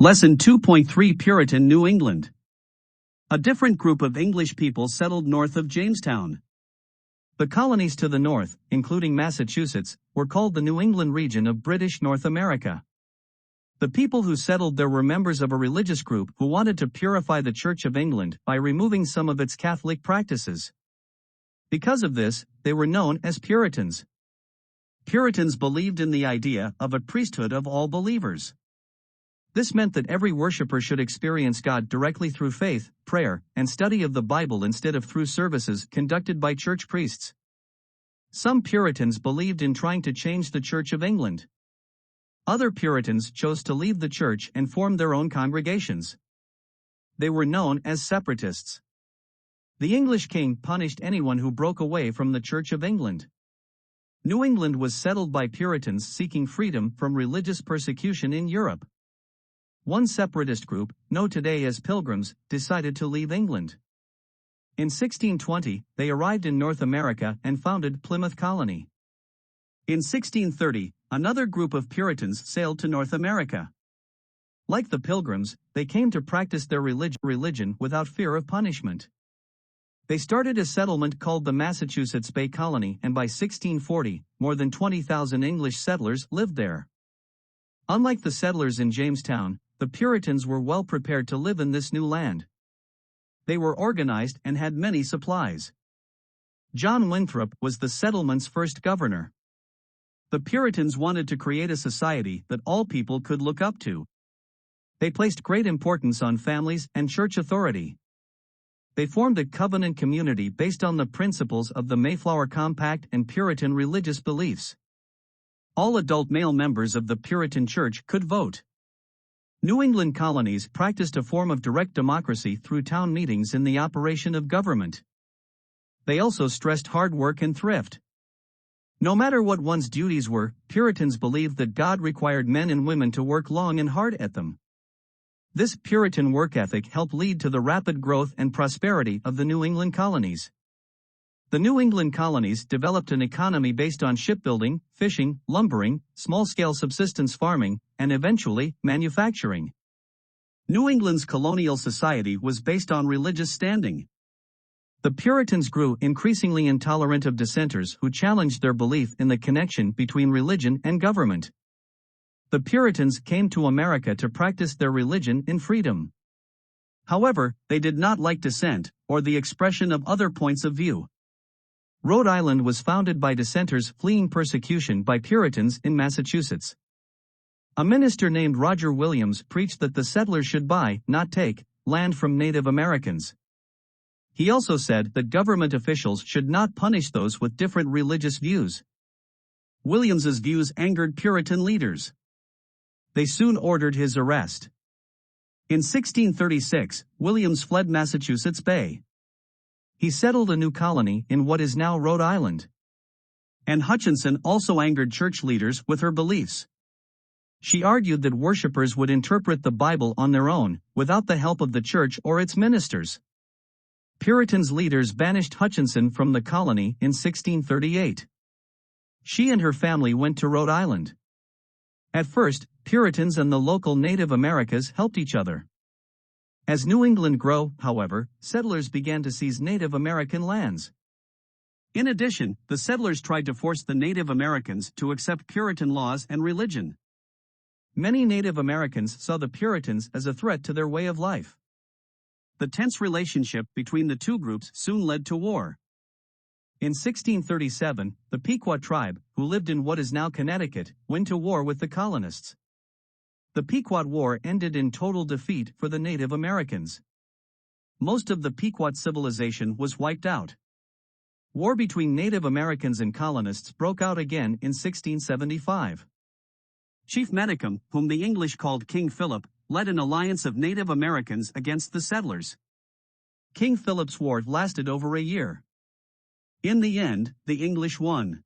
Lesson 2.3 Puritan New England. A different group of English people settled north of Jamestown. The colonies to the north, including Massachusetts, were called the New England region of British North America. The people who settled there were members of a religious group who wanted to purify the Church of England by removing some of its Catholic practices. Because of this, they were known as Puritans. Puritans believed in the idea of a priesthood of all believers. This meant that every worshiper should experience God directly through faith, prayer, and study of the Bible instead of through services conducted by church priests. Some Puritans believed in trying to change the Church of England. Other Puritans chose to leave the church and form their own congregations. They were known as separatists. The English king punished anyone who broke away from the Church of England. New England was settled by Puritans seeking freedom from religious persecution in Europe. One separatist group, known today as Pilgrims, decided to leave England. In 1620, they arrived in North America and founded Plymouth Colony. In 1630, another group of Puritans sailed to North America. Like the Pilgrims, they came to practice their religion without fear of punishment. They started a settlement called the Massachusetts Bay Colony, and by 1640, more than 20,000 English settlers lived there. Unlike the settlers in Jamestown, the Puritans were well prepared to live in this new land. They were organized and had many supplies. John Winthrop was the settlement's first governor. The Puritans wanted to create a society that all people could look up to. They placed great importance on families and church authority. They formed a covenant community based on the principles of the Mayflower Compact and Puritan religious beliefs. All adult male members of the Puritan Church could vote. New England colonies practiced a form of direct democracy through town meetings in the operation of government. They also stressed hard work and thrift. No matter what one's duties were, Puritans believed that God required men and women to work long and hard at them. This Puritan work ethic helped lead to the rapid growth and prosperity of the New England colonies. The New England colonies developed an economy based on shipbuilding, fishing, lumbering, small-scale subsistence farming, and eventually, manufacturing. New England's colonial society was based on religious standing. The Puritans grew increasingly intolerant of dissenters who challenged their belief in the connection between religion and government. The Puritans came to America to practice their religion in freedom. However, they did not like dissent, or the expression of other points of view. Rhode Island was founded by dissenters fleeing persecution by Puritans in Massachusetts. A minister named Roger Williams preached that the settlers should buy, not take, land from Native Americans. He also said that government officials should not punish those with different religious views. Williams's views angered Puritan leaders. They soon ordered his arrest. In 1636, Williams fled Massachusetts Bay. He settled a new colony in what is now Rhode Island. Anne Hutchinson also angered church leaders with her beliefs. She argued that worshippers would interpret the Bible on their own, without the help of the church or its ministers. Puritans leaders banished Hutchinson from the colony in 1638. She and her family went to Rhode Island. At first, Puritans and the local Native Americans helped each other. As New England grew, however, settlers began to seize Native American lands. In addition, the settlers tried to force the Native Americans to accept Puritan laws and religion. Many Native Americans saw the Puritans as a threat to their way of life. The tense relationship between the two groups soon led to war. In 1637, the Pequot tribe, who lived in what is now Connecticut, went to war with the colonists. The Pequot War ended in total defeat for the Native Americans. Most of the Pequot civilization was wiped out. War between Native Americans and colonists broke out again in 1675. Chief Metacom, whom the English called King Philip, led an alliance of Native Americans against the settlers. King Philip's war lasted over a year. In the end, the English won.